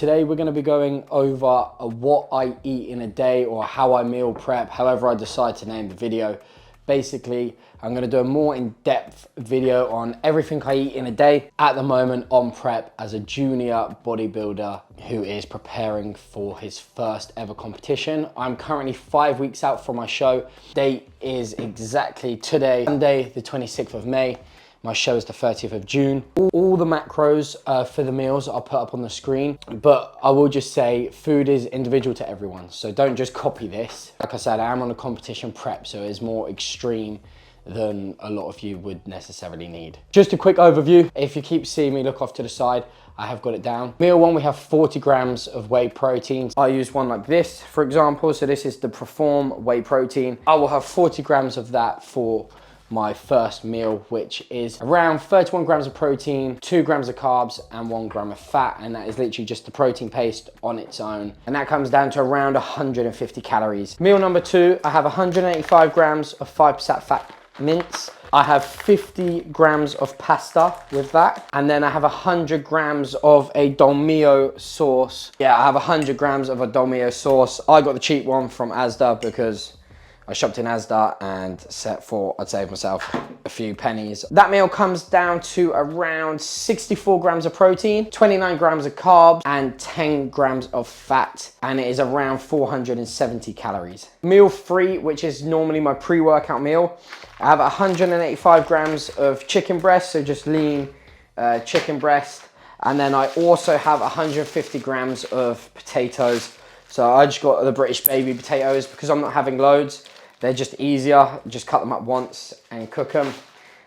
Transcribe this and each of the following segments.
today we're going to be going over what I eat in a day, or how I meal prep, however I decide to name the video. Basically, I'm going to do a more in-depth video on everything I eat in a day at the moment on prep as a junior bodybuilder who is preparing for his first ever competition. I'm currently 5 weeks out from my show. Date is exactly today, Sunday, the 26th of May. My show is the 30th of June. All the macros for the meals I'll put up on the screen, but I will just say food is individual to everyone, so don't just copy this. Like I said, I am on a competition prep, so it's more extreme than a lot of you would necessarily need. Just a quick overview. If you keep seeing me look off to the side, I have got it down. Meal one, we have 40 grams of whey protein. I use one like this, for example. So this is the Perform whey protein. I will have 40 grams of that for my first meal, which is around 31 grams of protein, 2 grams of carbs, and 1 gram of fat. And that is literally just the protein paste on its own. And that comes down to around 150 calories. Meal number two, I have 185 grams of 5% fat mince. I have 50 grams of pasta with that. And then I have 100 grams of a dolmio sauce. Yeah, I have 100 grams of a dolmio sauce. I got the cheap one from Asda because I shopped in Asda and I'd save myself a few pennies. That meal comes down to around 64 grams of protein, 29 grams of carbs, and 10 grams of fat. And it is around 470 calories. Meal three, which is normally my pre-workout meal, I have 185 grams of chicken breast, so just lean chicken breast. And then I also have 150 grams of potatoes. So I just got the British baby potatoes because I'm not having loads. They're just easier, just cut them up once and cook them.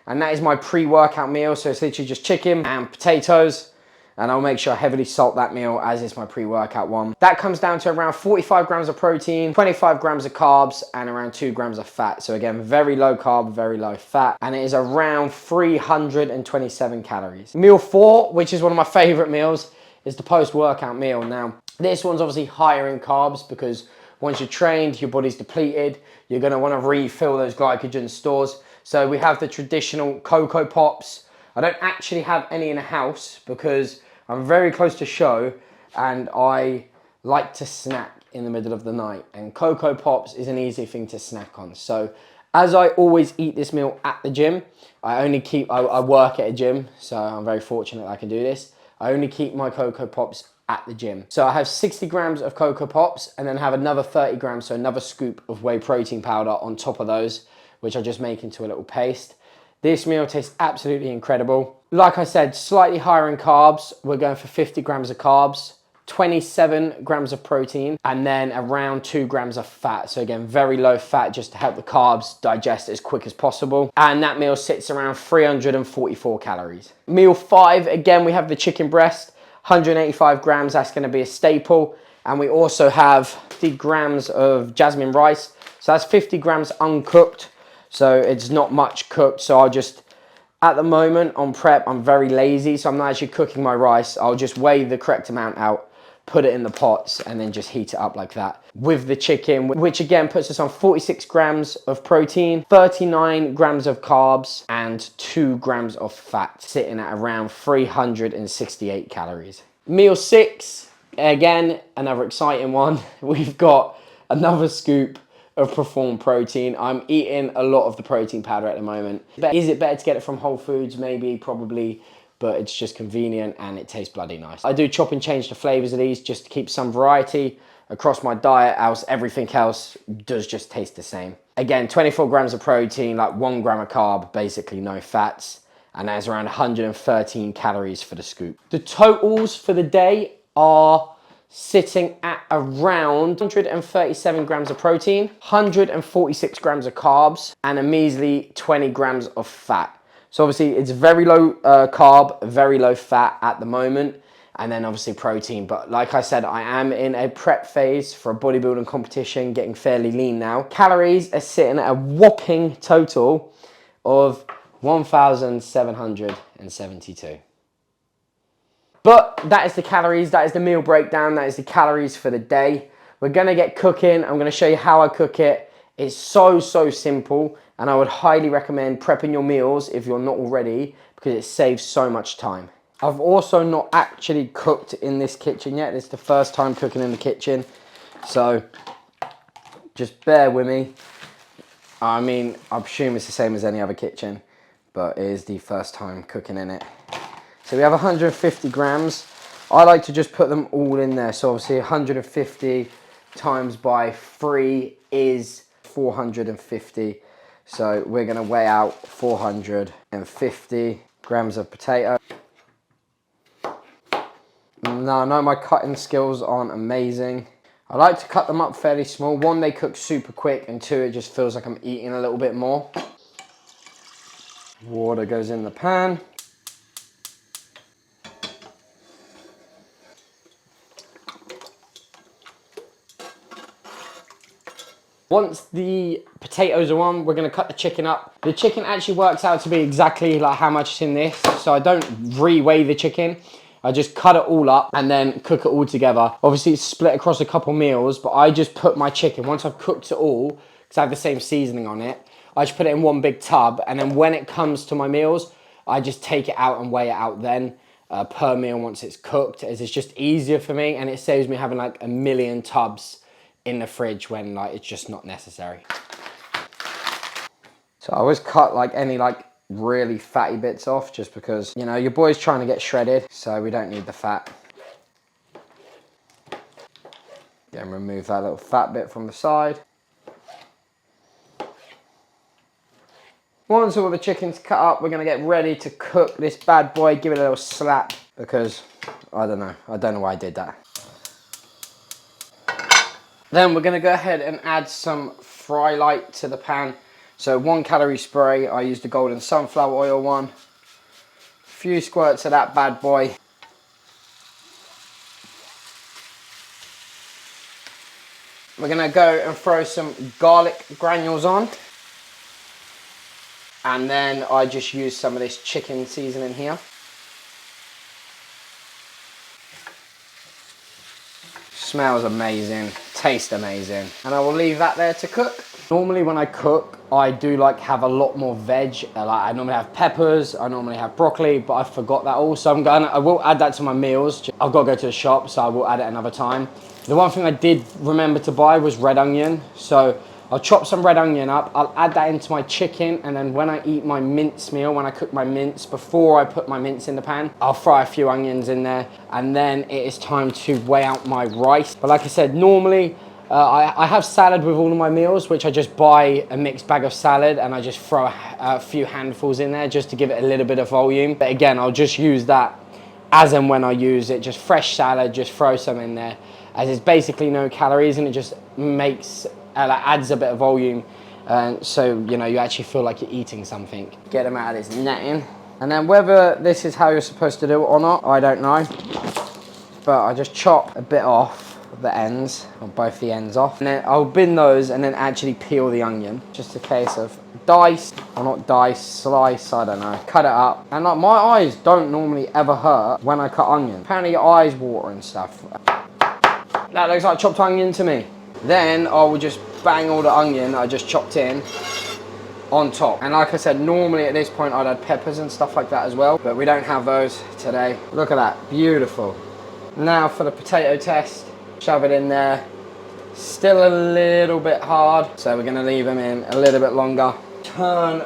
And that is my pre-workout meal. So it's literally just chicken and potatoes. And I'll make sure I heavily salt that meal as is my pre-workout one. That comes down to around 45 grams of protein, 25 grams of carbs, and around 2 grams of fat. So again, very low carb, very low fat. And it is around 327 calories. Meal four, which is one of my favorite meals, is the post-workout meal. Now, this one's obviously higher in carbs because once you're trained, your body's depleted. You're gonna wanna refill those glycogen stores. So we have the traditional Cocoa Pops. I don't actually have any in the house because I'm very close to show and I like to snack in the middle of the night. And Cocoa Pops is an easy thing to snack on. So as I always eat this meal at the gym, I work at a gym, so I'm very fortunate I can do this. I only keep my Cocoa Pops at the gym. So I have 60 grams of Cocoa Pops and then have another 30 grams, so another scoop of whey protein powder on top of those, which I just make into a little paste. This meal tastes absolutely incredible. Like I said, slightly higher in carbs. We're going for 50 grams of carbs, 27 grams of protein, and then around 2 grams of fat. So again, very low fat just to help the carbs digest as quick as possible. And that meal sits around 344 calories. Meal five, again, we have the chicken breast, 185 grams, that's gonna be a staple. And we also have 50 grams of jasmine rice. So that's 50 grams uncooked. So it's not much cooked. So I'll just, at the moment on prep, I'm very lazy. So I'm not actually cooking my rice. I'll just weigh the correct amount out, put it in the pots, and then just heat it up like that. With the chicken, which again puts us on 46 grams of protein, 39 grams of carbs, and 2 grams of fat, sitting at around 368 calories. Meal six, again, another exciting one. We've got another scoop of Perform protein. I'm eating a lot of the protein powder at the moment. Is it better to get it from Whole Foods? Maybe, probably. But it's just convenient and it tastes bloody nice. I do chop and change the flavors of these just to keep some variety across my diet, else everything else does just taste the same. Again, 24 grams of protein, like 1 gram of carb, basically no fats, and that's around 113 calories for the scoop. The totals for the day are sitting at around 137 grams of protein, 146 grams of carbs, and a measly 20 grams of fat. So obviously it's very low carb, very low fat at the moment, and then obviously protein. But like I said, I am in a prep phase for a bodybuilding competition, getting fairly lean now. Calories are sitting at a whopping total of 1,772. But that is the calories, that is the meal breakdown, that is the calories for the day. We're gonna get cooking. I'm gonna show you how I cook it. It's so simple, and I would highly recommend prepping your meals if you're not already, because it saves so much time. I've also not actually cooked in this kitchen yet. It's the first time cooking in the kitchen. So just bear with me. I mean, I presume it's the same as any other kitchen, but it is the first time cooking in it. So we have 150 grams. I like to just put them all in there. So obviously 150 times by 3 is 450. So we're gonna weigh out 450 grams of potato. Now, I know my cutting skills aren't amazing. I like to cut them up fairly small. One, they cook super quick, and two, it just feels like I'm eating a little bit more. Water goes in the pan. Once the potatoes are on, we're gonna cut the chicken up. The chicken actually works out to be exactly like how much is in this, so I don't re-weigh the chicken. I just cut it all up and then cook it all together. Obviously it's split across a couple meals, but I just put my chicken, once I've cooked it all, because I have the same seasoning on it, I just put it in one big tub, and then when it comes to my meals, I just take it out and weigh it out then per meal once it's cooked, as it's just easier for me, and it saves me having like a million tubs in the fridge when like it's just not necessary. So I always cut like any like really fatty bits off, just because, you know, your boy's trying to get shredded, so we don't need the fat. Then remove that little fat bit from the side. Once all the chicken's cut up, we're gonna get ready to cook this bad boy, give it a little slap, because I don't know why I did that. Then we're gonna go ahead and add some fry light to the pan. So 1 calorie spray, I used the golden sunflower oil one. A few squirts of that bad boy. We're gonna go and throw some garlic granules on. And then I just use some of this chicken seasoning here. Smells amazing, tastes amazing. And I will leave that there to cook. Normally when I cook, I do like have a lot more veg. Like I normally have peppers, I normally have broccoli, but I forgot that all. So I will add that to my meals. I've got to go to the shop, so I will add it another time. The one thing I did remember to buy was red onion. So I'll chop some red onion up, I'll add that into my chicken, and then when I eat my mince meal, when I cook my mince, before I put my mince in the pan, I'll fry a few onions in there, and then it is time to weigh out my rice. But like I said, normally I have salad with all of my meals, which I just buy a mixed bag of salad and I just throw a few handfuls in there just to give it a little bit of volume. But again, I'll just use that as and when I use it, just fresh salad, just throw some in there, as it's basically no calories, and it just makes adds a bit of volume, so you know you actually feel like you're eating something. Get them out of this netting, and then whether this is how you're supposed to do it or not, I don't know, but I just chop a bit off the ends, or both the ends off, and then I'll bin those and then actually peel the onion. Just a case of dice, or not dice, slice, I don't know, cut it up. And like, my eyes don't normally ever hurt when I cut onion. Apparently your eyes water and stuff. That looks like chopped onion to me. Then I will just bang all the onion I just chopped in on top. And like I said, normally at this point I'd add peppers and stuff like that as well, but we don't have those today. Look at that, beautiful. Now for the potato test, shove it in there. Still a little bit hard, so we're gonna leave them in a little bit longer. Turn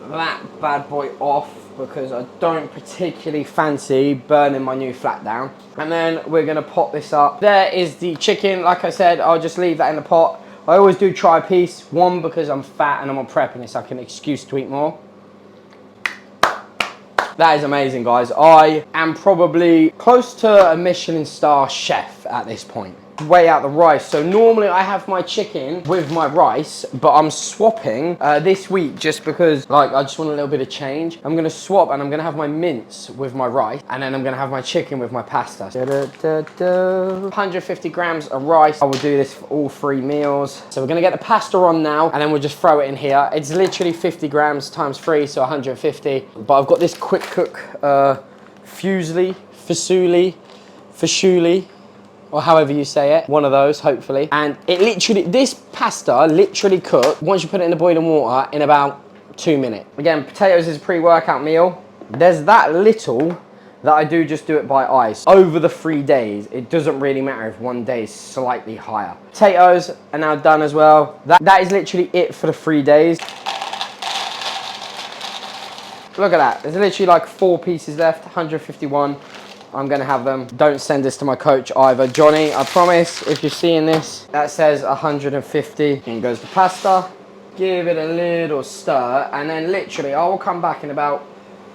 that bad boy off, because I don't particularly fancy burning my new flat down. And then we're gonna pot this up. There is the chicken. Like I said, I'll just leave that in the pot. I always do try a piece. One, because I'm fat and I'm on prep and it's like an excuse to eat more. That is amazing, guys. I am probably close to a Michelin star chef at this point. Weigh out the rice. So normally I have my chicken with my rice, but I'm swapping this week just because like I just want a little bit of change. I'm gonna swap and I'm gonna have my mince with my rice, and then I'm gonna have my chicken with my pasta. 150 grams of rice. I will do this for all 3 meals. So we're gonna get the pasta on now, and then we'll just throw it in here. It's literally 50 grams times 3, so 150. But I've got this quick cook fusilli, or however you say it, one of those, hopefully. And it literally, this pasta literally cooked, once you put it in the boiling water, in about 2 minutes. Again, potatoes is a pre-workout meal. There's that little that I do it by eye. Over the 3 days, it doesn't really matter if one day is slightly higher. Potatoes are now done as well. That is literally it for the 3 days. Look at that, there's literally like 4 pieces left, 151. I'm gonna have them. Don't send this to my coach either. Johnny, I promise, if you're seeing this, that says 150. In goes the pasta. Give it a little stir, and then literally I will come back in about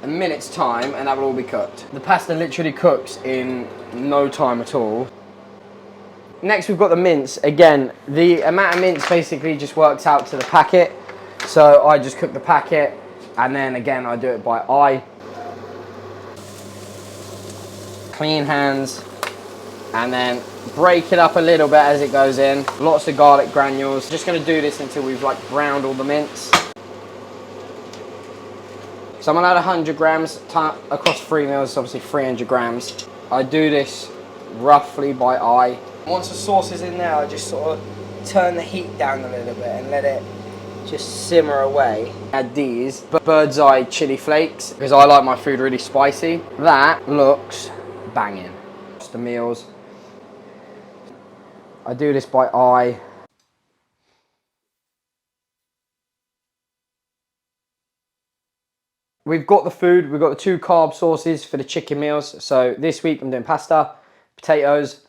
a minute's time and that will all be cooked. The pasta literally cooks in no time at all. Next we've got the mince. Again, the amount of mince basically just works out to the packet. So I just cook the packet, and then again I do it by eye. Clean hands, and then break it up a little bit as it goes in. Lots of garlic granules. Just gonna do this until we've like browned all the mince. So I'm gonna add 100 grams across 3 meals, obviously 300 grams. I do this roughly by eye. Once the sauce is in there, I just sort of turn the heat down a little bit and let it just simmer away. Add these bird's eye chili flakes because I like my food really spicy. That looks banging. Just the meals. I do this by eye. We've got the food, we've got the 2 carb sauces for the chicken meals. So this week I'm doing pasta, potatoes,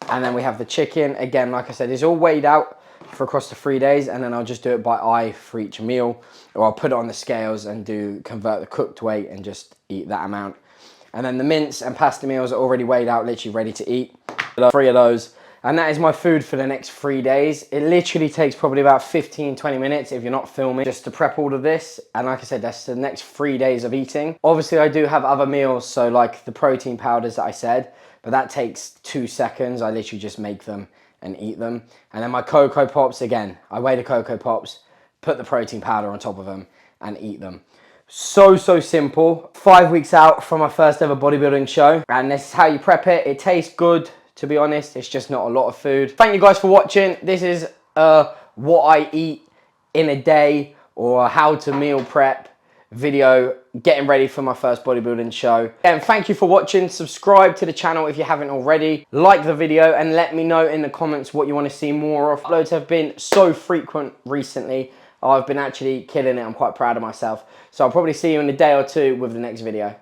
and then we have the chicken. Again, like I said, it's all weighed out for across the 3 days, and then I'll just do it by eye for each meal, or I'll put it on the scales and convert the cooked weight and just eat that amount. And then the mince and pasta meals are already weighed out, literally ready to eat. 3 of those. And that is my food for the next 3 days. It literally takes probably about 15-20 minutes if you're not filming just to prep all of this. And like I said, that's the next 3 days of eating. Obviously I do have other meals, so like the protein powders that I said, but that takes 2 seconds. I literally just make them and eat them. And then my Cocoa Pops, again, I weigh the Cocoa Pops, put the protein powder on top of them and eat them. So simple. 5 weeks out from my first ever bodybuilding show, and this is how you prep it. It tastes good, to be honest. It's just not a lot of food. Thank you guys for watching. This is what I eat in a day, or how to meal prep video, getting ready for my first bodybuilding show. And thank you for watching. Subscribe to the channel if you haven't already. Like the video and let me know in the comments what you want to see more of. Uploads have been so frequent recently. I've been actually killing it. I'm quite proud of myself. So I'll probably see you in a day or two with the next video.